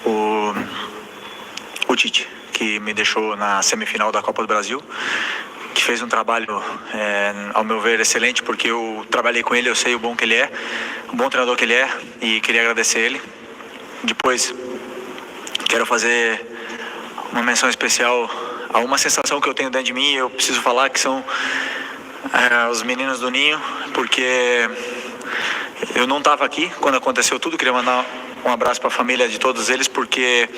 o Tite, que me deixou na semifinal da Copa do Brasil, que fez um trabalho, ao meu ver, excelente, porque eu trabalhei com ele, eu sei o bom que ele é, o bom treinador que ele é, e queria agradecer ele. Depois, quero fazer uma menção especial a uma sensação que eu tenho dentro de mim, eu preciso falar, que são os meninos do Ninho, porque eu não estava aqui quando aconteceu tudo. Queria mandar um abraço para a família de todos eles, porque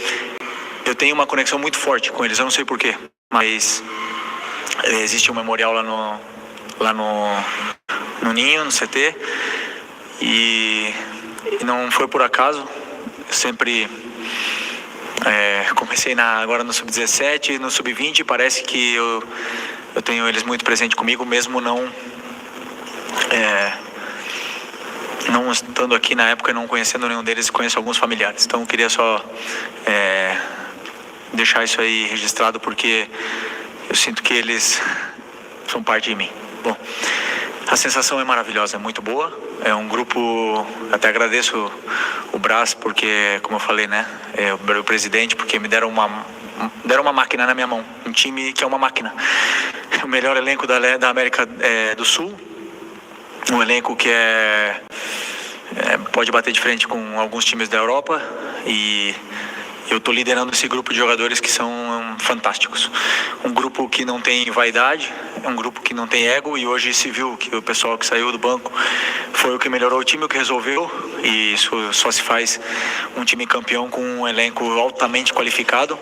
eu tenho uma conexão muito forte com eles, eu não sei porquê, mas existe um memorial lá no Ninho, no CT, e não foi por acaso. Eu sempre comecei agora no Sub-17, no Sub-20, parece que eu tenho eles muito presente comigo, mesmo não estando aqui na época e não conhecendo nenhum deles, conheço alguns familiares. Então eu queria só deixar isso aí registrado, porque eu sinto que eles são parte de mim. Bom, a sensação é maravilhosa, é muito boa. É um grupo, até agradeço o Brás, porque, como eu falei, né, o presidente, porque me deram uma máquina na minha mão, um time que é uma máquina. O melhor elenco da América do Sul, um elenco que pode bater de frente com alguns times da Europa, e eu estou liderando esse grupo de jogadores que são fantásticos. Um grupo que não tem vaidade, é um grupo que não tem ego, e hoje se viu que o pessoal que saiu do banco foi o que melhorou o time, o que resolveu, e isso só se faz um time campeão com um elenco altamente qualificado.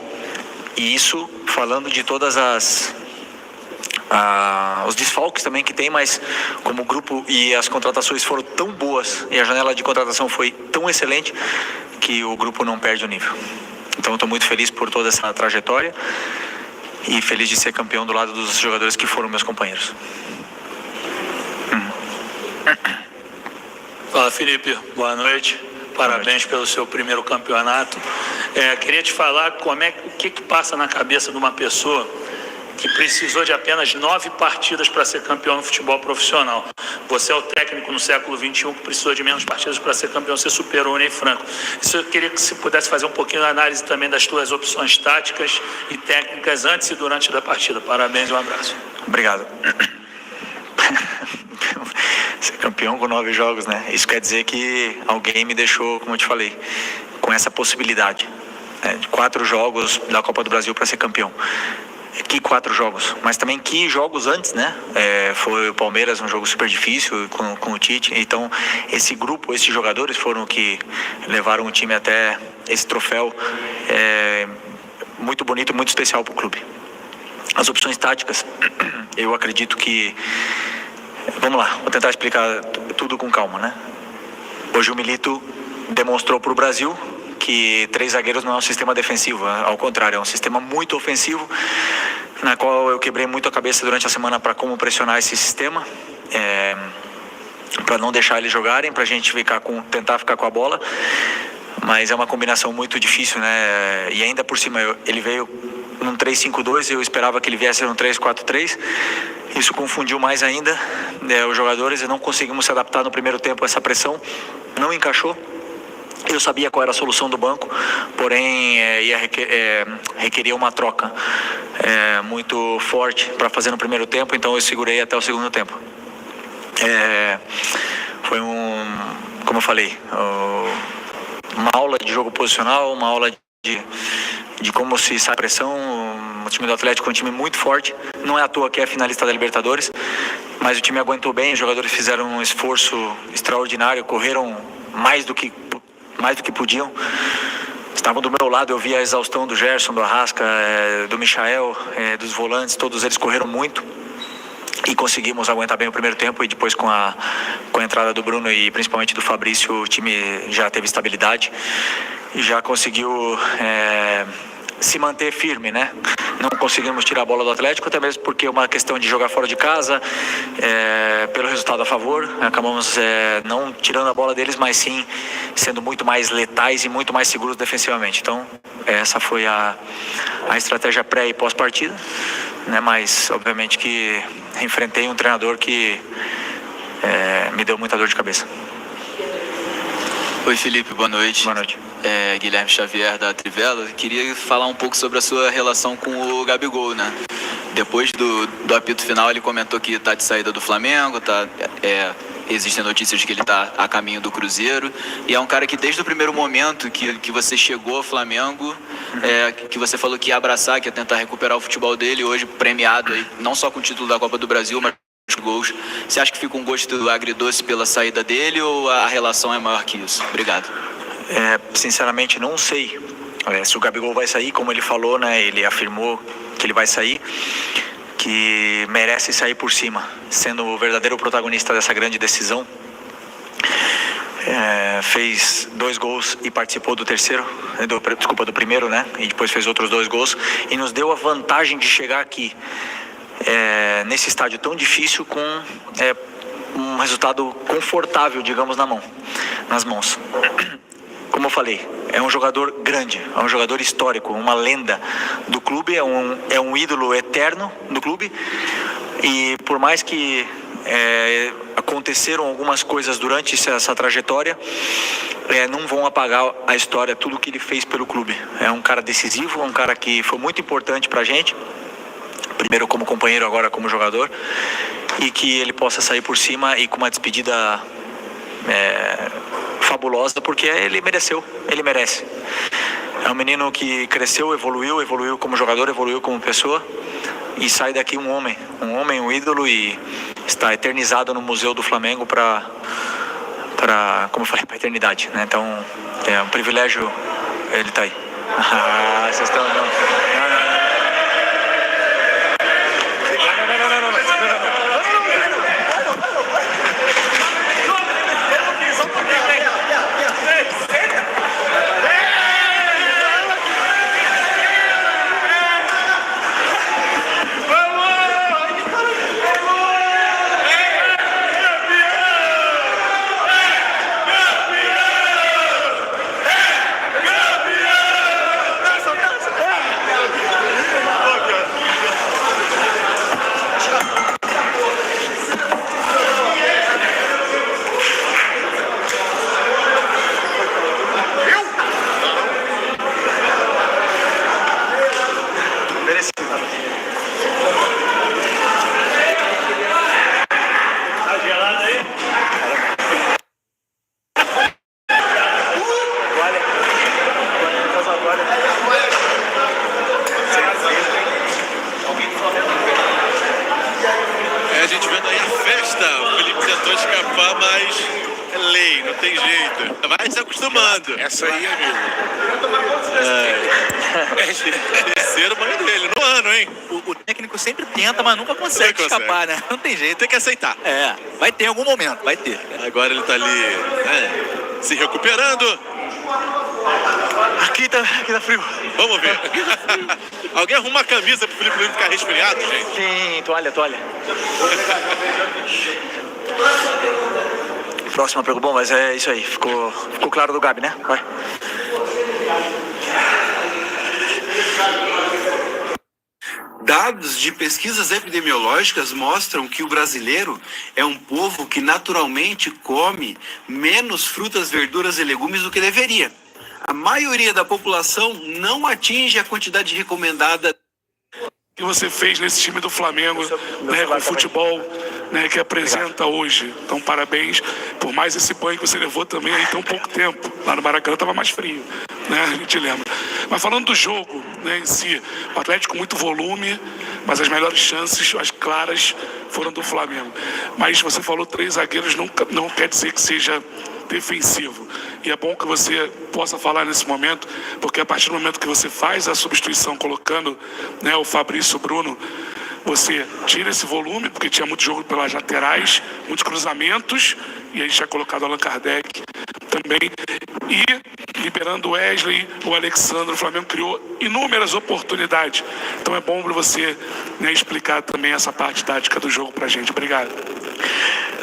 E isso falando de todas os desfalques também que tem, mas como o grupo e as contratações foram tão boas e a janela de contratação foi tão excelente que o grupo não perde o nível. Então eu estou muito feliz por toda essa trajetória e feliz de ser campeão do lado dos jogadores que foram meus companheiros. Fala, Felipe, boa noite. Parabéns pelo seu primeiro campeonato. Queria te falar o que passa na cabeça de uma pessoa que precisou de apenas 9 partidas para ser campeão no futebol profissional. Você é o técnico no século XXI que precisou de menos partidas para ser campeão, você superou o Ney Franco. Isso eu queria que você pudesse fazer um pouquinho de análise também das suas opções táticas e técnicas antes e durante da partida. Parabéns e um abraço. Obrigado. Ser campeão com 9 jogos, né? Isso quer dizer que alguém me deixou, como eu te falei, com essa possibilidade, de 4 jogos da Copa do Brasil para ser campeão. Que 4 jogos, mas também que jogos antes, né? Foi o Palmeiras, um jogo super difícil com o Tite. Então esse grupo, esses jogadores foram que levaram o time até esse troféu muito bonito, muito especial para o clube. As opções táticas, eu acredito que, vamos lá, vou tentar explicar tudo com calma, né? Hoje o Milito demonstrou para o Brasil que 3 zagueiros não é um sistema defensivo, ao contrário, é um sistema muito ofensivo, na qual eu quebrei muito a cabeça durante a semana para como pressionar esse sistema, para não deixar eles jogarem, para a gente tentar ficar com a bola, mas é uma combinação muito difícil, né? E ainda por cima, ele veio num 3-5-2, eu esperava que ele viesse num 3-4-3, isso confundiu mais ainda os jogadores, e não conseguimos se adaptar no primeiro tempo a essa pressão, não encaixou. Eu sabia qual era a solução do banco, porém requeria uma troca muito forte para fazer no primeiro tempo, então eu segurei até o segundo tempo. Foi como eu falei, uma aula de jogo posicional, uma aula de como se sai a pressão. O time do Atlético é um time muito forte, não é à toa que é finalista da Libertadores, mas o time aguentou bem, os jogadores fizeram um esforço extraordinário, correram mais do que podiam. Estavam do meu lado, eu vi a exaustão do Gerson, do Arrasca, do Michael, dos volantes, todos eles correram muito e conseguimos aguentar bem o primeiro tempo, e depois com a entrada do Bruno e principalmente do Fabrício, o time já teve estabilidade e já conseguiu se manter firme, né? Não conseguimos tirar a bola do Atlético, até mesmo porque é uma questão de jogar fora de casa, pelo resultado a favor, acabamos não tirando a bola deles, mas sim sendo muito mais letais e muito mais seguros defensivamente. Então essa foi a estratégia pré e pós-partida, né? Mas obviamente que enfrentei um treinador que me deu muita dor de cabeça. Oi, Felipe, boa noite. Boa noite. Guilherme Xavier da Trivela. Queria falar um pouco sobre a sua relação com o Gabigol, né? Depois do apito final, ele comentou que está de saída do Flamengo, existem notícias de que ele está a caminho do Cruzeiro, e é um cara que desde o primeiro momento que você chegou ao Flamengo, que você falou que ia abraçar, que ia tentar recuperar o futebol dele, hoje premiado aí, não só com o título da Copa do Brasil, mas com gols. Você acha que fica um gosto agridoce pela saída dele ou a relação é maior que isso? Obrigado. Sinceramente, não sei se o Gabigol vai sair, como ele falou, né? Ele afirmou que ele vai sair, que merece sair por cima, sendo o verdadeiro protagonista dessa grande decisão. Fez 2 gols e participou do do primeiro, né? E depois fez outros 2 gols e nos deu a vantagem de chegar aqui nesse estádio tão difícil com um resultado confortável, digamos, nas mãos. Como eu falei, é um jogador grande, é um jogador histórico, uma lenda do clube, é um ídolo eterno do clube. E por mais que aconteceram algumas coisas durante essa trajetória, não vão apagar a história, tudo que ele fez pelo clube. É um cara decisivo, um cara que foi muito importante pra gente, primeiro como companheiro, agora como jogador, e que ele possa sair por cima e com uma despedida fabulosa, porque ele merece. É um menino que cresceu, evoluiu como jogador, evoluiu como pessoa, e sai daqui um homem, um ídolo, e está eternizado no Museu do Flamengo para como eu falei, para a eternidade, né? Então é um privilégio ele estar aí. Vocês estão... A gente vendo aí a festa, o Felipe tentou escapar, mas é lei, não tem jeito. Vai se acostumando. Essa aí, amigo. É terceiro banho dele, no ano, hein? O técnico sempre tenta, mas nunca consegue escapar, né? Não tem jeito. Tem que aceitar. Vai ter em algum momento, vai ter. Agora ele tá ali, né, se recuperando. Aqui tá frio. Vamos ver. Alguém arruma uma camisa pro Felipe não ficar resfriado, gente? Sim, toalha. Próxima pergunta. Bom, mas é isso aí. Ficou claro do Gabi, né? Vai. Dados de pesquisas epidemiológicas mostram que o brasileiro é um povo que naturalmente come menos frutas, verduras e legumes do que deveria. A maioria da população não atinge a quantidade recomendada. Que você fez nesse time do Flamengo, né, com o futebol, né, que apresenta hoje. Então, parabéns por mais esse banho que você levou também em tão pouco tempo. Lá no Maracanã estava mais frio, né, a gente lembra. Mas falando do jogo, né, em si, o Atlético com muito volume, mas as melhores chances, as claras, foram do Flamengo. Mas você falou 3 zagueiros, não quer dizer que seja defensivo. E é bom que você possa falar nesse momento, porque a partir do momento que você faz a substituição colocando, né, o Fabrício, o Bruno, você tira esse volume, porque tinha muito jogo pelas laterais, muitos cruzamentos, e a gente tinha colocado o Allan Kardec também, e liberando o Wesley, o Alexandre, o Flamengo criou inúmeras oportunidades. Então é bom para você, né, explicar também essa parte tática do jogo pra gente. Obrigado.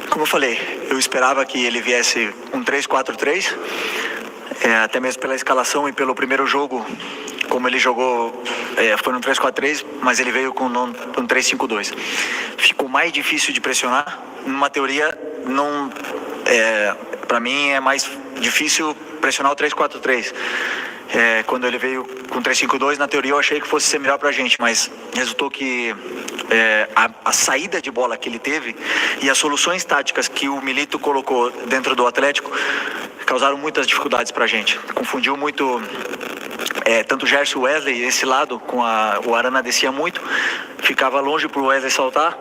Como eu falei, eu esperava que ele viesse um 3-4-3, até mesmo pela escalação e pelo primeiro jogo, como ele jogou, foi no 3-4-3, mas ele veio com um 3-5-2. Ficou mais difícil de pressionar. Numa teoria, para mim é mais difícil pressionar o 3-4-3. Quando ele veio com 3-5-2, na teoria eu achei que fosse ser melhor pra gente, mas resultou que a saída de bola que ele teve e as soluções táticas que o Milito colocou dentro do Atlético causaram muitas dificuldades pra gente. Confundiu muito tanto o Gerson e o Wesley, esse lado, o Arana descia muito, ficava longe pro Wesley saltar,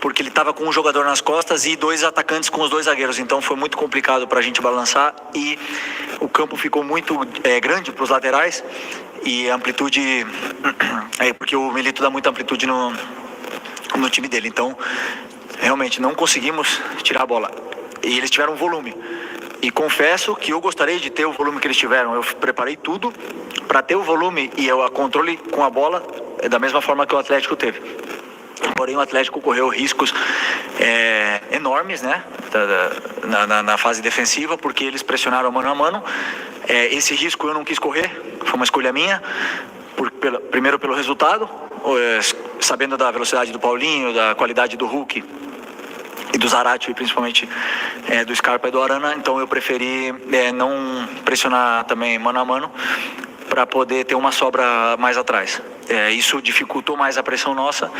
porque ele estava com um jogador nas costas e 2 atacantes com os 2 zagueiros, então foi muito complicado para a gente balançar e o campo ficou muito grande para os laterais e a amplitude, porque o Milito dá muita amplitude no time dele, então realmente não conseguimos tirar a bola e eles tiveram volume. E confesso que eu gostaria de ter o volume que eles tiveram. Eu preparei tudo para ter o volume e o controle com a bola da mesma forma que o Atlético teve. Porém, o Atlético correu riscos enormes, né, na fase defensiva, porque eles pressionaram mano a mano. Esse risco eu não quis correr, foi uma escolha minha, primeiro pelo resultado, sabendo da velocidade do Paulinho, da qualidade do Hulk e do Zarate, principalmente do Scarpa e do Arana, então eu preferi não pressionar também mano a mano para poder ter uma sobra mais atrás. Isso dificultou mais a pressão nossa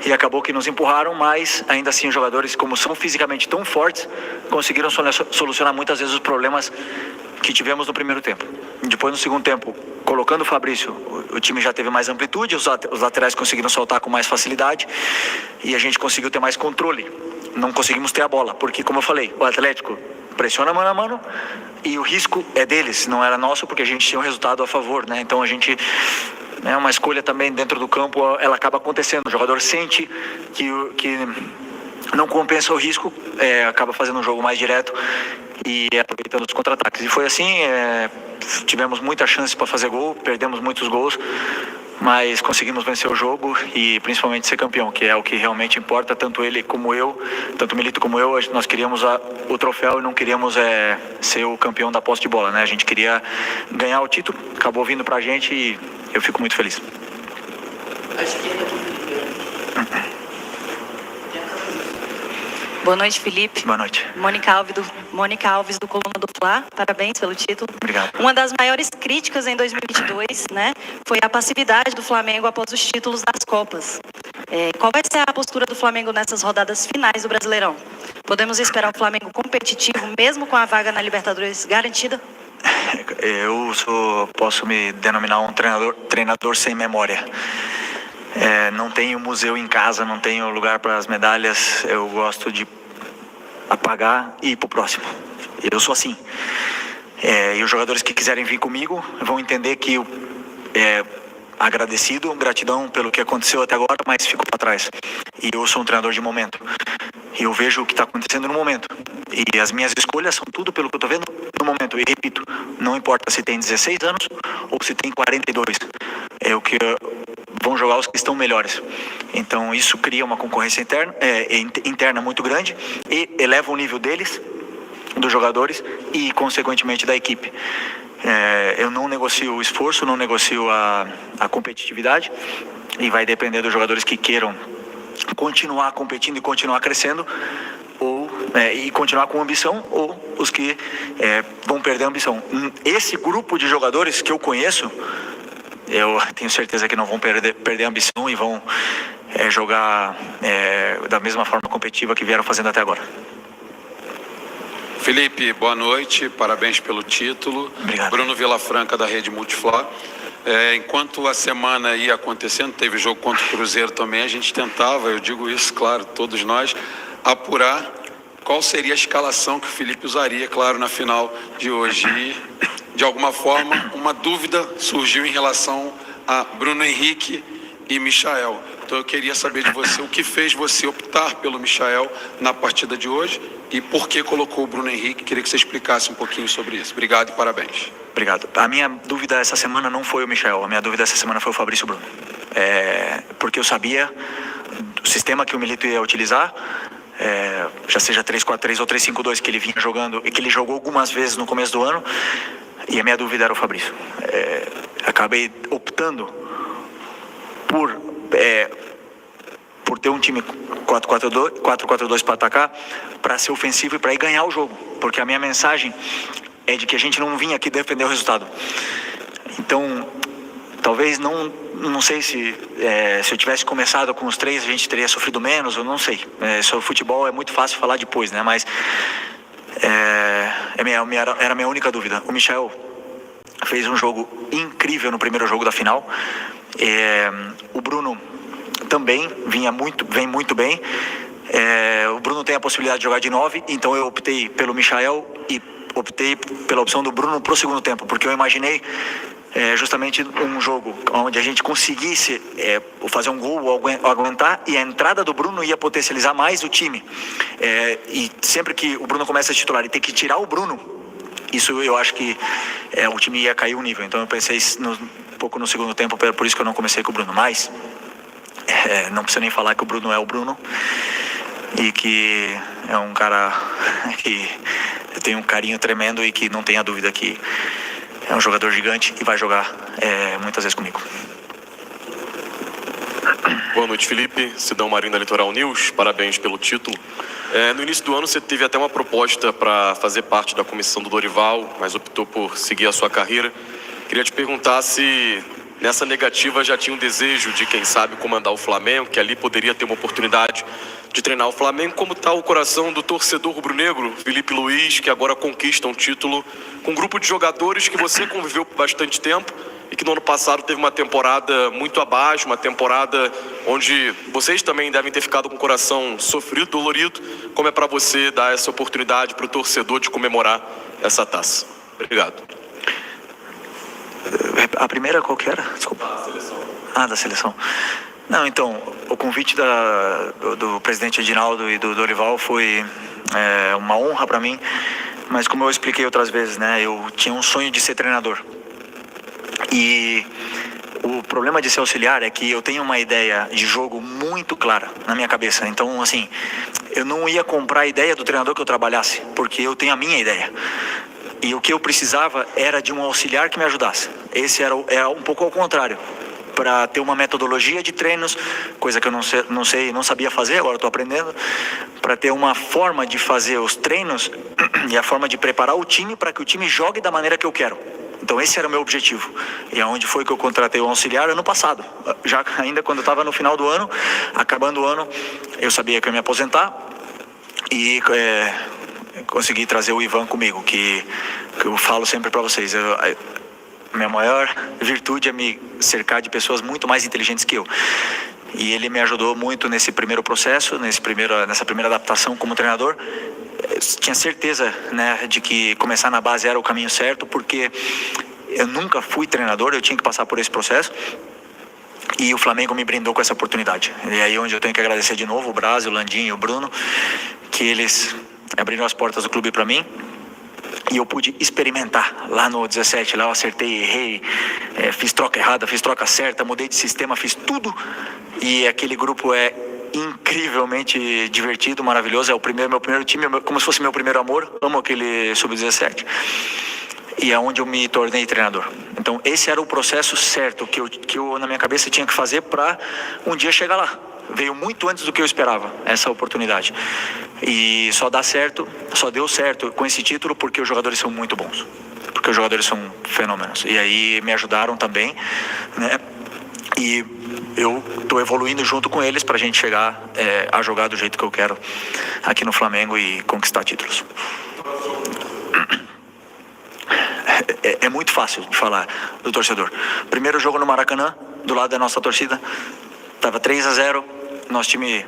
e acabou que nos empurraram, mas ainda assim os jogadores, como são fisicamente tão fortes, conseguiram solucionar muitas vezes os problemas que tivemos no primeiro tempo. Depois, no segundo tempo, colocando o Fabrício, o time já teve mais amplitude, os laterais conseguiram soltar com mais facilidade e a gente conseguiu ter mais controle. Não conseguimos ter a bola, porque, como eu falei, o Atlético pressiona mano a mano e o risco é deles, não era nosso, porque a gente tinha um resultado a favor, né? Então a gente, uma escolha também dentro do campo, ela acaba acontecendo. O jogador sente que não compensa o risco, acaba fazendo um jogo mais direto e aproveitando os contra-ataques. E foi assim, tivemos muita chance para fazer gol, perdemos muitos gols, mas conseguimos vencer o jogo e principalmente ser campeão, que é o que realmente importa, tanto ele como eu, tanto o Milito como eu, nós queríamos o troféu e não queríamos ser o campeão da posse de bola, né? A gente queria ganhar o título, acabou vindo pra gente e eu fico muito feliz. Boa noite, Felipe. Boa noite. Mônica Alves do Coluna do Fla. Parabéns pelo título. Obrigado. Uma das maiores críticas em 2022, né, foi a passividade do Flamengo após os títulos das Copas. Qual vai ser a postura do Flamengo nessas rodadas finais do Brasileirão? Podemos esperar o Flamengo competitivo, mesmo com a vaga na Libertadores garantida? Eu posso me denominar um treinador sem memória. Não tenho museu em casa, não tenho lugar para as medalhas. Eu gosto de apagar e ir pro próximo. Eu sou assim. E os jogadores que quiserem vir comigo vão entender que agradecido, gratidão pelo que aconteceu até agora, mas ficou para trás. E eu sou um treinador de momento. E eu vejo o que está acontecendo no momento. E as minhas escolhas são tudo pelo que eu estou vendo no momento. E repito, não importa se tem 16 anos ou se tem 42. É o que vão jogar os que estão melhores. Então isso cria uma concorrência interna muito grande e eleva o nível deles, dos jogadores e consequentemente da equipe. Eu não negocio o esforço, não negocio a competitividade e vai depender dos jogadores que queiram continuar competindo e continuar crescendo e continuar com ambição, ou os que vão perder a ambição. Esse grupo de jogadores que eu conheço, eu tenho certeza que não vão perder a ambição e vão jogar da mesma forma competitiva que vieram fazendo até agora. Felipe, boa noite, parabéns pelo título. Obrigado. Bruno Vilafranca, da Rede Multiflá. Enquanto a semana ia acontecendo, teve jogo contra o Cruzeiro também, a gente tentava, eu digo isso, claro, todos nós, apurar qual seria a escalação que o Felipe usaria, claro, na final de hoje. E, de alguma forma, uma dúvida surgiu em relação a Bruno Henrique e Michael. Então eu queria saber de você o que fez você optar pelo Michael na partida de hoje e por que colocou o Bruno Henrique. Queria que você explicasse um pouquinho sobre isso. Obrigado e parabéns. Obrigado. A minha dúvida essa semana não foi o Michael, a minha dúvida essa semana foi o Fabrício Bruno. Porque eu sabia do sistema que o Milito ia utilizar, já seja 3-4-3 ou 3-5-2 que ele vinha jogando e que ele jogou algumas vezes no começo do ano, e a minha dúvida era o Fabrício. Acabei optando por ter um time 4-4-2 para atacar, para ser ofensivo e para ir ganhar o jogo, porque a minha mensagem é de que a gente não vinha aqui defender o resultado. Então, talvez não sei se eu tivesse começado com os 3 a gente teria sofrido menos, eu não sei. Sobre futebol é muito fácil falar depois, né? Mas era a minha única dúvida. O Michel fez um jogo incrível no primeiro jogo da final. O Bruno também vem muito bem. O Bruno tem a possibilidade de jogar de 9, então eu optei pelo Michael e optei pela opção do Bruno pro segundo tempo, porque eu imaginei justamente um jogo onde a gente conseguisse fazer um gol ou aguentar, e a entrada do Bruno ia potencializar mais o time. E sempre que o Bruno começa a titular e tem que tirar o Bruno, isso eu acho que o time ia cair o nível. Então eu pensei um pouco no segundo tempo, por isso que eu não comecei com o Bruno. Mas não precisa nem falar que o Bruno é o Bruno, e que é um cara que eu tenho um carinho tremendo e que não tenha dúvida que é um jogador gigante e vai jogar muitas vezes comigo. Boa noite, Felipe. Sidão Marinho da Litoral News, parabéns pelo título. No início do ano você teve até uma proposta para fazer parte da comissão do Dorival, mas optou por seguir a sua carreira. Queria te perguntar se nessa negativa já tinha um desejo de, quem sabe, comandar o Flamengo, que ali poderia ter uma oportunidade de treinar o Flamengo. Como está o coração do torcedor rubro-negro, Felipe Luiz, que agora conquista um título com um grupo de jogadores que você conviveu por bastante tempo e que no ano passado teve uma temporada muito abaixo, uma temporada onde vocês também devem ter ficado com o coração sofrido, dolorido. Como é para você dar essa oportunidade para o torcedor de comemorar essa taça? Obrigado. A primeira qual que era? Desculpa. Da seleção. Da seleção. Não, então, o convite do presidente Edinaldo e do Dorival foi uma honra para mim, mas como eu expliquei outras vezes, né, eu tinha um sonho de ser treinador. E o problema de ser auxiliar é que eu tenho uma ideia de jogo muito clara na minha cabeça. Então, assim, eu não ia comprar a ideia do treinador que eu trabalhasse, porque eu tenho a minha ideia. E o que eu precisava era de um auxiliar que me ajudasse. Esse era um pouco ao contrário, para ter uma metodologia de treinos, coisa que eu não sabia fazer, agora estou aprendendo, para ter uma forma de fazer os treinos e a forma de preparar o time para que o time jogue da maneira que eu quero. Então esse era o meu objetivo. E aonde foi que eu contratei o auxiliar? Ano passado. Já ainda quando eu estava no final do ano, acabando o ano, eu sabia que eu ia me aposentar e consegui trazer o Ivan comigo, que eu falo sempre para vocês. Minha maior virtude é me cercar de pessoas muito mais inteligentes que eu. E ele me ajudou muito nesse primeiro processo, nessa primeira adaptação como treinador. Eu tinha certeza, né, de que começar na base era o caminho certo, porque eu nunca fui treinador, eu tinha que passar por esse processo. E o Flamengo me brindou com essa oportunidade. E aí onde eu tenho que agradecer de novo o Brasil, o Landinho e o Bruno, que eles abriram as portas do clube para mim. E eu pude experimentar. Lá no 17, lá eu acertei, errei, fiz troca errada, fiz troca certa, mudei de sistema, fiz tudo. E aquele grupo é incrivelmente divertido, maravilhoso. É meu primeiro time, como se fosse meu primeiro amor. Amo aquele sub-17. E é onde eu me tornei treinador. Então esse era o processo certo que eu na minha cabeça tinha que fazer para um dia chegar lá. Veio muito antes do que eu esperava, essa oportunidade. E só deu certo com esse título porque os jogadores são muito bons. Porque os jogadores são fenômenos. E aí me ajudaram também, né? E eu estou evoluindo junto com eles para a gente chegar a jogar do jeito que eu quero aqui no Flamengo e conquistar títulos. É muito fácil de falar do torcedor. Primeiro jogo no Maracanã, do lado da nossa torcida, estava 3-0, nosso time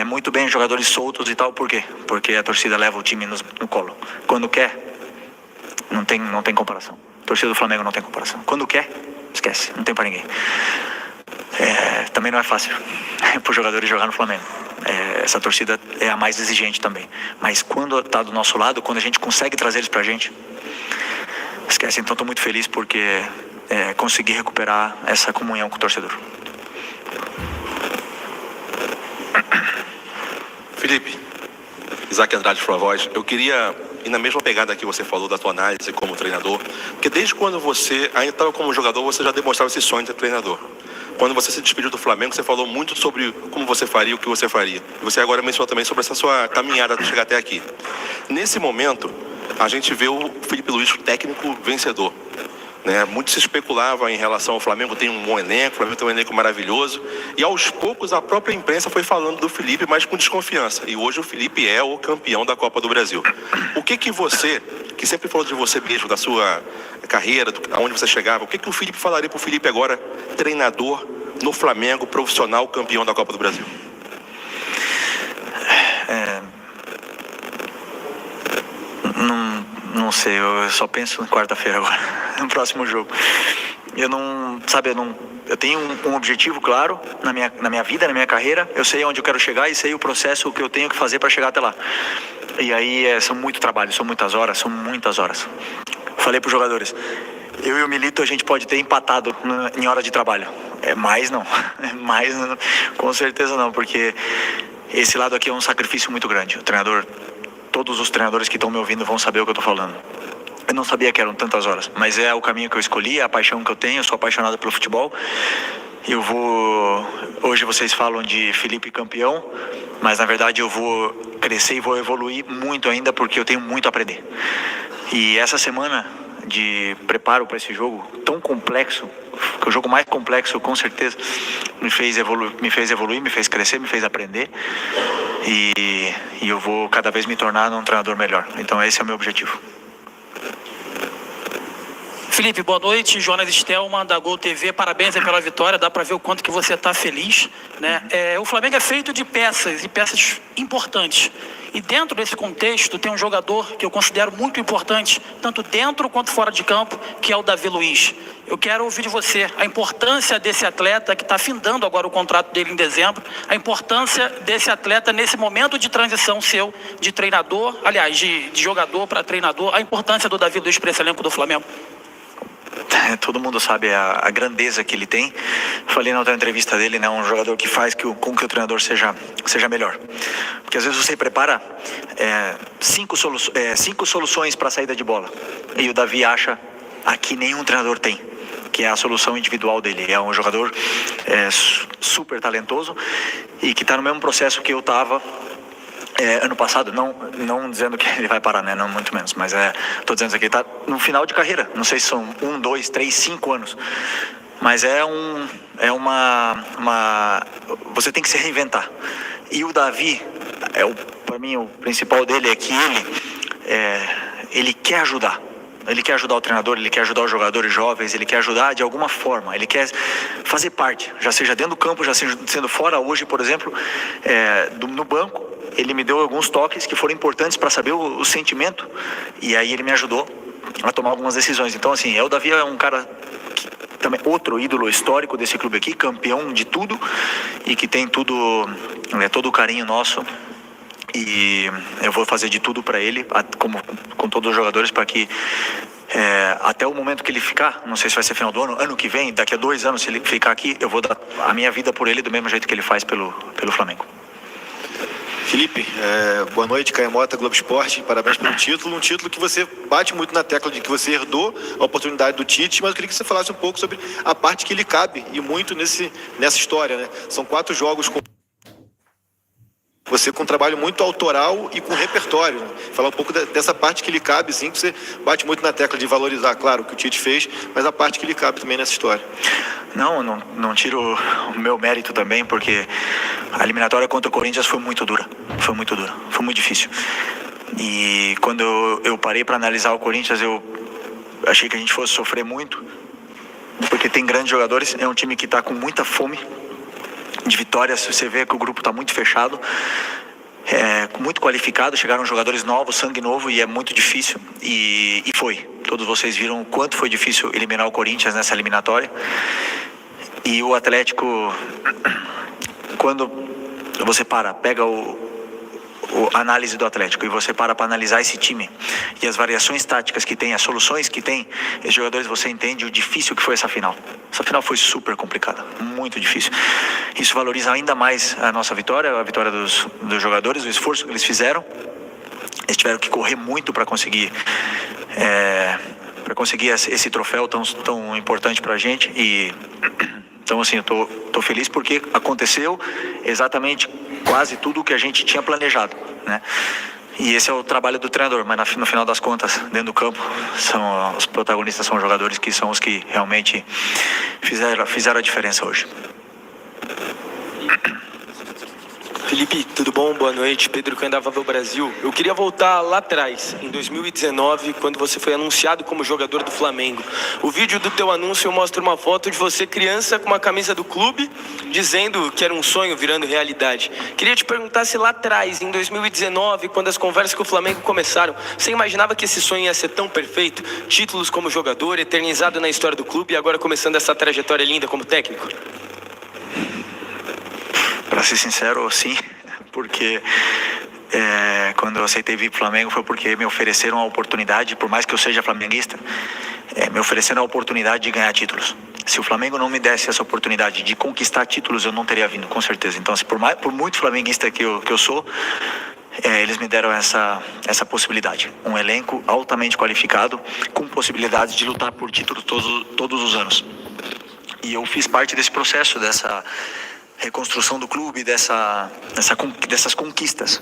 muito bem, jogadores soltos e tal. Por quê? Porque a torcida leva o time no colo. Quando quer, não tem comparação. A torcida do Flamengo não tem comparação. Quando quer, esquece, não tem para ninguém. Também não é fácil para os jogadores jogar no Flamengo. Essa torcida é a mais exigente também. Mas quando está do nosso lado, quando a gente consegue trazer eles para a gente, esquece. Então estou muito feliz porque consegui recuperar essa comunhão com o torcedor. Felipe, Isaac Andrade Pro Voz, eu queria ir na mesma pegada que você falou da tua análise como treinador, porque desde quando você ainda estava como jogador, você já demonstrava esse sonho de ser treinador. Quando você se despediu do Flamengo, você falou muito sobre como você faria, o que você faria. E você agora mencionou também sobre essa sua caminhada de chegar até aqui. Nesse momento, a gente vê o Felipe Luiz, o técnico vencedor. Né? Muito se especulava em relação ao Flamengo, tem um bom elenco, o Flamengo tem um elenco maravilhoso, e aos poucos a própria imprensa foi falando do Felipe, mas com desconfiança, e hoje o Felipe é o campeão da Copa do Brasil. O que você, que sempre falou de você mesmo, da sua carreira, aonde você chegava, o que o Felipe falaria para o Felipe agora, treinador no Flamengo, profissional, campeão da Copa do Brasil? Não sei, eu só penso em quarta-feira agora, no próximo jogo. Eu tenho um objetivo claro na minha vida, na minha carreira. Eu sei onde eu quero chegar e sei o processo que eu tenho que fazer para chegar até lá. E aí são muito trabalho, são muitas horas. Falei para os jogadores, eu e o Milito a gente pode ter empatado em hora de trabalho. Mais não, com certeza não, porque esse lado aqui é um sacrifício muito grande. Todos os treinadores que estão me ouvindo vão saber o que eu estou falando. Eu não sabia que eram tantas horas, mas é o caminho que eu escolhi, é a paixão que eu tenho, eu sou apaixonado pelo futebol. Hoje vocês falam de Felipe campeão, mas na verdade eu vou crescer e vou evoluir muito ainda, porque eu tenho muito a aprender. E essa semana de preparo para esse jogo tão complexo, que é o jogo mais complexo com certeza, me fez evoluir, me fez crescer, me fez aprender, e eu vou cada vez me tornar um treinador melhor. Então esse é o meu objetivo. Felipe, boa noite. Jonas Stelman, da Gol TV. Parabéns pela vitória. Dá para ver o quanto que você está feliz, né? O Flamengo é feito de peças, e peças importantes. E dentro desse contexto tem um jogador que eu considero muito importante, tanto dentro quanto fora de campo, que é o Davi Luiz. Eu quero ouvir de você a importância desse atleta que está findando agora o contrato dele em dezembro, a importância desse atleta nesse momento de transição seu, de treinador, aliás, de jogador para treinador, a importância do Davi Luiz para esse elenco do Flamengo. Todo mundo sabe a grandeza que ele tem. Falei na outra entrevista dele, né? Um jogador que faz com que o treinador seja melhor. Porque às vezes você prepara 5 soluções para a saída de bola. E o Davi acha a que nenhum treinador tem, que é a solução individual dele. É um jogador super talentoso e que está no mesmo processo que eu estava ano passado, não dizendo que ele vai parar, né? Não, muito menos, mas estou dizendo que ele está no final de carreira. Não sei se são 1, 2, 3, 5 anos, mas você tem que se reinventar. E o Davi, para mim, o principal dele é que ele quer ajudar. Ele quer ajudar o treinador, ele quer ajudar os jogadores jovens, ele quer ajudar de alguma forma, ele quer fazer parte, já seja dentro do campo, já seja sendo fora. Hoje, por exemplo, no banco, ele me deu alguns toques que foram importantes para saber o sentimento, e aí ele me ajudou a tomar algumas decisões. Então, assim, o Davi é um cara que também outro ídolo histórico desse clube aqui, campeão de tudo, e que tem todo o carinho nosso. E eu vou fazer de tudo para ele, como com todos os jogadores, para que até o momento que ele ficar, não sei se vai ser final do ano que vem, daqui a 2 anos, se ele ficar aqui, eu vou dar a minha vida por ele do mesmo jeito que ele faz pelo Flamengo. Felipe, boa noite, Caio Mota, Globo Esporte, parabéns pelo título, um título que você bate muito na tecla de que você herdou a oportunidade do Tite, mas eu queria que você falasse um pouco sobre a parte que lhe cabe, e muito nessa história, né? São 4 jogos com você com um trabalho muito autoral e com repertório, né? Falar um pouco dessa parte que lhe cabe, sim, que você bate muito na tecla de valorizar, claro, o que o Tite fez, mas a parte que lhe cabe também nessa história. Não tiro o meu mérito também, porque a eliminatória contra o Corinthians foi muito dura, foi muito difícil. E quando eu parei para analisar o Corinthians, eu achei que a gente fosse sofrer muito, porque tem grandes jogadores, é um time que está com muita fome de vitórias. Você vê que o grupo está muito fechado, muito qualificado, chegaram jogadores novos, sangue novo, e é muito difícil, e foi. Todos vocês viram o quanto foi difícil eliminar o Corinthians nessa eliminatória. E o Atlético, quando você pega a análise do Atlético e você para analisar esse time e as variações táticas que tem, as soluções que tem, esses jogadores, você entende o difícil que foi essa final. Essa final foi super complicada, muito difícil. Isso valoriza ainda mais a nossa vitória, a vitória dos jogadores, o esforço que eles fizeram. Eles tiveram que correr muito para conseguir esse troféu tão importante para a gente. E então, assim, eu tô feliz porque aconteceu exatamente quase tudo o que a gente tinha planejado, né? E esse é o trabalho do treinador, mas no final das contas, dentro do campo, os protagonistas são os jogadores que são os que realmente fizeram a diferença hoje. Felipe, tudo bom? Boa noite. Pedro Candavável Brasil. Eu queria voltar lá atrás, em 2019, quando você foi anunciado como jogador do Flamengo. O vídeo do teu anúncio mostra uma foto de você criança com uma camisa do clube, dizendo que era um sonho virando realidade. Queria te perguntar se lá atrás, em 2019, quando as conversas com o Flamengo começaram, você imaginava que esse sonho ia ser tão perfeito? Títulos como jogador, eternizado na história do clube e agora começando essa trajetória linda como técnico? Para ser sincero, sim, porque quando eu aceitei vir para o Flamengo foi porque me ofereceram a oportunidade, por mais que eu seja flamenguista, me ofereceram a oportunidade de ganhar títulos. Se o Flamengo não me desse essa oportunidade de conquistar títulos, eu não teria vindo, com certeza. Então, por muito flamenguista que eu sou, eles me deram essa possibilidade. Um elenco altamente qualificado, com possibilidades de lutar por títulos todos os anos. E eu fiz parte desse processo, dessa reconstrução do clube, dessas conquistas.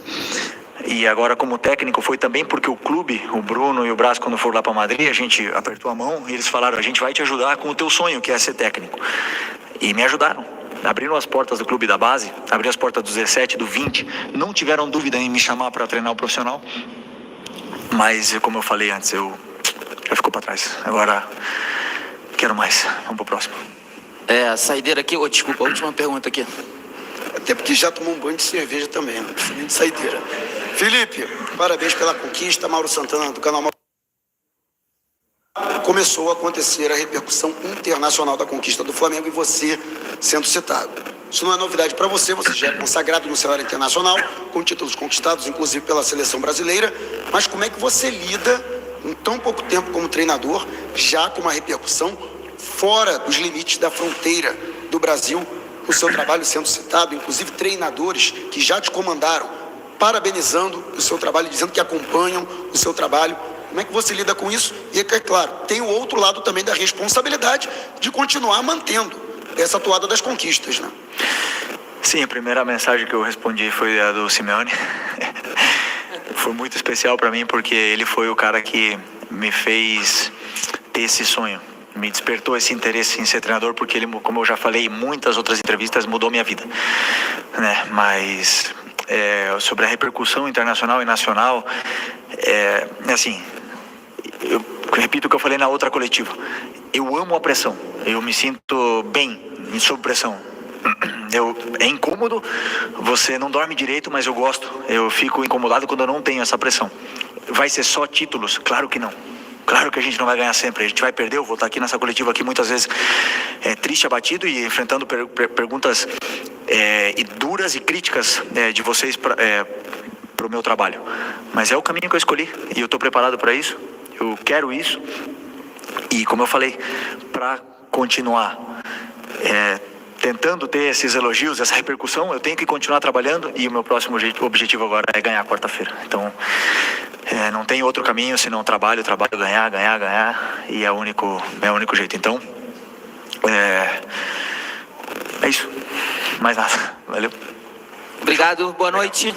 E agora como técnico foi também porque o clube, o Bruno e o Brás, quando foram lá para Madrid, a gente apertou a mão e eles falaram: a gente vai te ajudar com o teu sonho, que é ser técnico. E me ajudaram. Abriram as portas do clube da base, abriram as portas do 17, do 20, não tiveram dúvida em me chamar para treinar o profissional. Mas, como eu falei antes, eu já ficou para trás. Agora quero mais. Vamos pro próximo. A saideira aqui, desculpa, a última pergunta aqui. Até porque já tomou um banho de cerveja também, não precisa nem de saideira. Felipe, parabéns pela conquista. Mauro Santana, do canal começou a acontecer a repercussão internacional da conquista do Flamengo e você sendo citado. Isso não é novidade para você, você já é consagrado no cenário internacional, com títulos conquistados, inclusive pela seleção brasileira. Mas como é que você lida, em tão pouco tempo como treinador, já com uma repercussão fora dos limites da fronteira do Brasil, o seu trabalho sendo citado, inclusive treinadores que já te comandaram, parabenizando o seu trabalho, dizendo que acompanham o seu trabalho. Como é que você lida com isso? E é claro, tem o outro lado também da responsabilidade de continuar mantendo essa toada das conquistas, né? Sim, a primeira mensagem que eu respondi foi a do Simeone. Foi muito especial para mim porque ele foi o cara que me fez ter esse sonho. Me despertou esse interesse em ser treinador, porque ele, como eu já falei em muitas outras entrevistas, mudou minha vida, né? Mas sobre a repercussão internacional e nacional, assim, eu repito o que eu falei na outra coletiva. Eu amo a pressão, eu me sinto bem sob pressão. É incômodo, você não dorme direito, mas eu gosto. Eu fico incomodado quando eu não tenho essa pressão. Vai ser só títulos? Claro que não. Claro que a gente não vai ganhar sempre, a gente vai perder. Eu vou estar aqui nessa coletiva aqui muitas vezes triste, abatido e enfrentando perguntas duras e críticas de vocês para o meu trabalho. Mas é o caminho que eu escolhi e eu estou preparado para isso, eu quero isso. E como eu falei, para continuar tentando ter esses elogios, essa repercussão, eu tenho que continuar trabalhando e o meu próximo objetivo agora é ganhar quarta-feira. Então, não tem outro caminho senão trabalho, ganhar e é o único jeito. Então, é isso. Mais nada. Valeu. Obrigado, boa noite.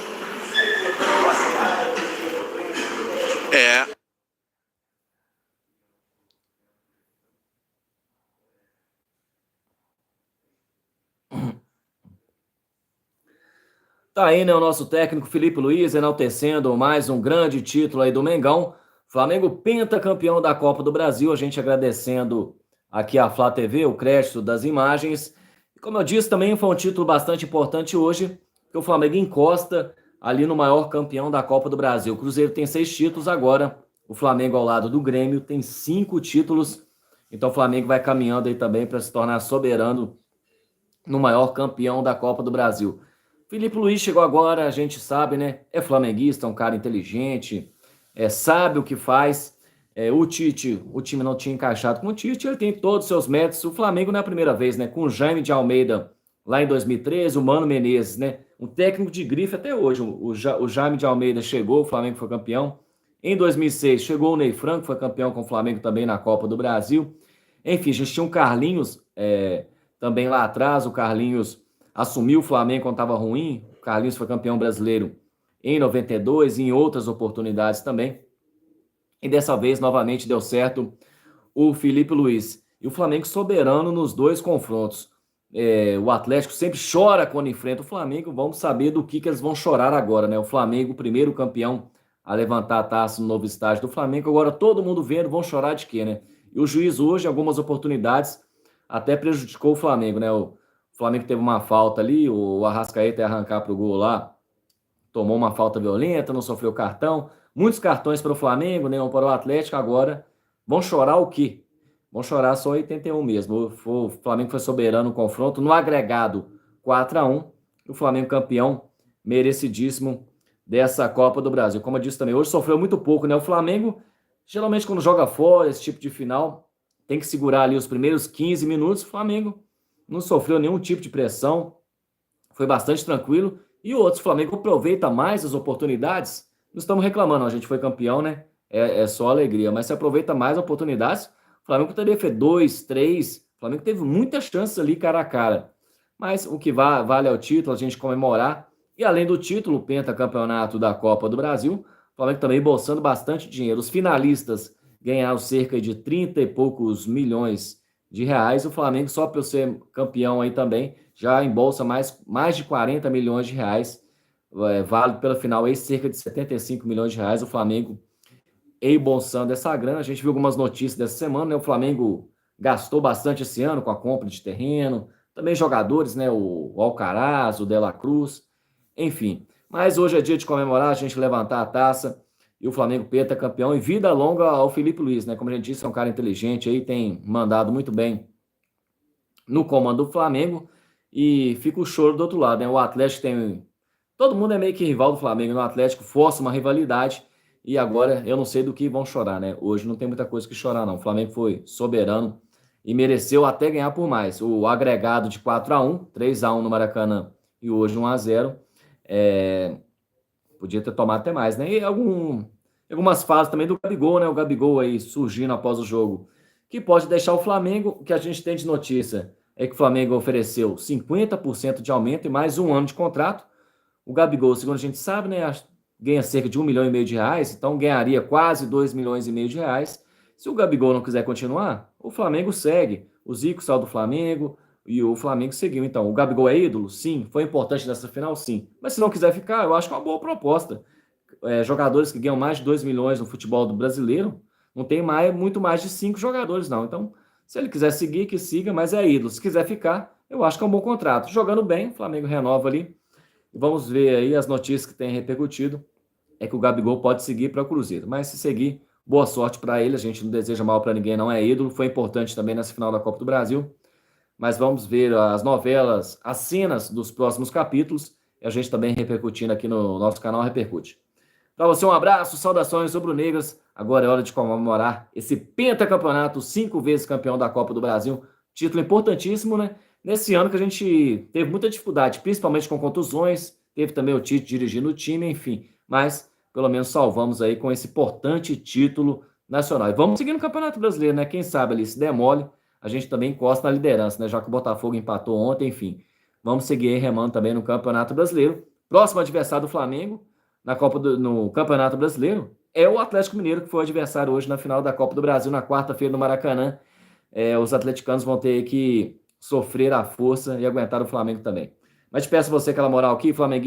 Tá aí, né, o nosso técnico Felipe Luiz enaltecendo mais um grande título aí do Mengão. Flamengo pentacampeão da Copa do Brasil. A gente agradecendo aqui a Flá TV, o crédito das imagens. E como eu disse, também foi um título bastante importante hoje, que o Flamengo encosta ali no maior campeão da Copa do Brasil. O Cruzeiro tem 6 títulos agora. O Flamengo ao lado do Grêmio tem 5 títulos. Então o Flamengo vai caminhando aí também para se tornar soberano no maior campeão da Copa do Brasil. Felipe Luiz chegou agora, a gente sabe, né? É flamenguista, é um cara inteligente, sabe o que faz. O Tite, o time não tinha encaixado com o Tite, ele tem todos os seus méritos. O Flamengo não é a primeira vez, né? Com o Jaime de Almeida lá em 2013, o Mano Menezes, né? Um técnico de grife até hoje. O Jaime de Almeida chegou, o Flamengo foi campeão. Em 2006 chegou o Ney Franco, foi campeão com o Flamengo também na Copa do Brasil. Enfim, a gente tinha um Carlinhos também lá atrás, o Carlinhos assumiu o Flamengo quando estava ruim. O Carlinhos foi campeão brasileiro em 92 e em outras oportunidades também. E dessa vez, novamente, deu certo o Felipe Luiz. E o Flamengo soberano nos dois confrontos. O Atlético sempre chora quando enfrenta o Flamengo. Vamos saber do que eles vão chorar agora, né? O Flamengo, primeiro campeão a levantar a taça no novo estádio do Flamengo. Agora todo mundo vendo, vão chorar de quê, né? E o juiz hoje, em algumas oportunidades, até prejudicou o Flamengo, né? O Flamengo teve uma falta ali, o Arrascaeta ia arrancar pro gol lá, tomou uma falta violenta, não sofreu cartão. Muitos cartões para o Flamengo, nenhum para o Atlético. Agora vão chorar o quê? Vão chorar só 81 mesmo. O Flamengo foi soberano no confronto, no agregado 4-1. O Flamengo campeão merecidíssimo dessa Copa do Brasil. Como eu disse também, hoje sofreu muito pouco, né? O Flamengo, geralmente quando joga fora, esse tipo de final, tem que segurar ali os primeiros 15 minutos. O Flamengo não sofreu nenhum tipo de pressão, foi bastante tranquilo. E outros, o Flamengo aproveita mais as oportunidades. Não estamos reclamando, a gente foi campeão, né? É só alegria, mas se aproveita mais oportunidades. O Flamengo poderia ter 2, 3. O Flamengo teve muitas chances ali cara a cara. Mas o que vale é o título, a gente comemorar. E além do título, o pentacampeonato da Copa do Brasil, o Flamengo também bolsando bastante dinheiro. Os finalistas ganharam cerca de 30 e poucos milhões de reais. O Flamengo, só por ser campeão aí também, já embolsa mais de 40 milhões de reais. Válido pela final aí, cerca de 75 milhões de reais. O Flamengo embolsando essa grana. A gente viu algumas notícias dessa semana, né? O Flamengo gastou bastante esse ano com a compra de terreno. Também jogadores, né? O Alcaraz, o De La Cruz, enfim. Mas hoje é dia de comemorar, a gente levantar a taça e o Flamengo pentacampeão. E vida longa ao Felipe Luiz, né? Como a gente disse, é um cara inteligente aí, tem mandado muito bem no comando do Flamengo. E fica o choro do outro lado, né? O Atlético tem... Todo mundo é meio que rival do Flamengo, no Atlético força uma rivalidade e agora eu não sei do que vão chorar, né? Hoje não tem muita coisa que chorar, não. O Flamengo foi soberano e mereceu até ganhar por mais. O agregado de 4-1, 3-1 no Maracanã e hoje 1-0. Podia ter tomado até mais, né? E algumas fases também do Gabigol, né? O Gabigol aí surgindo após o jogo, que pode deixar o Flamengo. O que a gente tem de notícia é que o Flamengo ofereceu 50% de aumento e mais um ano de contrato. O Gabigol, segundo a gente sabe, né, ganha cerca de 1,5 milhão de reais, então ganharia quase 2,5 milhões de reais. Se o Gabigol não quiser continuar, o Flamengo segue. O Zico saiu do Flamengo e o Flamengo seguiu. Então, o Gabigol é ídolo? Sim. Foi importante nessa final? Sim. Mas se não quiser ficar, eu acho que é uma boa proposta. Jogadores que ganham mais de 2 milhões no futebol do brasileiro, não tem muito mais de 5 jogadores, não. Então, se ele quiser seguir, que siga, mas é ídolo. Se quiser ficar, eu acho que é um bom contrato. Jogando bem, o Flamengo renova ali. Vamos ver aí as notícias que têm repercutido. É que o Gabigol pode seguir para o Cruzeiro. Mas se seguir, boa sorte para ele. A gente não deseja mal para ninguém, não é ídolo. Foi importante também nessa final da Copa do Brasil. Mas vamos ver as novelas, as cenas dos próximos capítulos. E a gente também repercutindo aqui no nosso canal Repercute. Para você um abraço, saudações rubro-negras. Agora é hora de comemorar esse pentacampeonato, 5 vezes campeão da Copa do Brasil. Título importantíssimo, né? Nesse ano que a gente teve muita dificuldade, principalmente com contusões, teve também o Tite dirigindo o time, enfim. Mas, pelo menos, salvamos aí com esse importante título nacional. E vamos seguir no Campeonato Brasileiro, né? Quem sabe ali, se der mole, a gente também encosta na liderança, né? Já que o Botafogo empatou ontem, enfim. Vamos seguir aí remando também no Campeonato Brasileiro. Próximo adversário do Flamengo no Campeonato Brasileiro é o Atlético Mineiro, que foi o adversário hoje na final da Copa do Brasil, na quarta-feira no Maracanã. Os atleticanos vão ter que sofrer a força e aguentar o Flamengo também. Mas te peço você aquela moral aqui, Flamengo.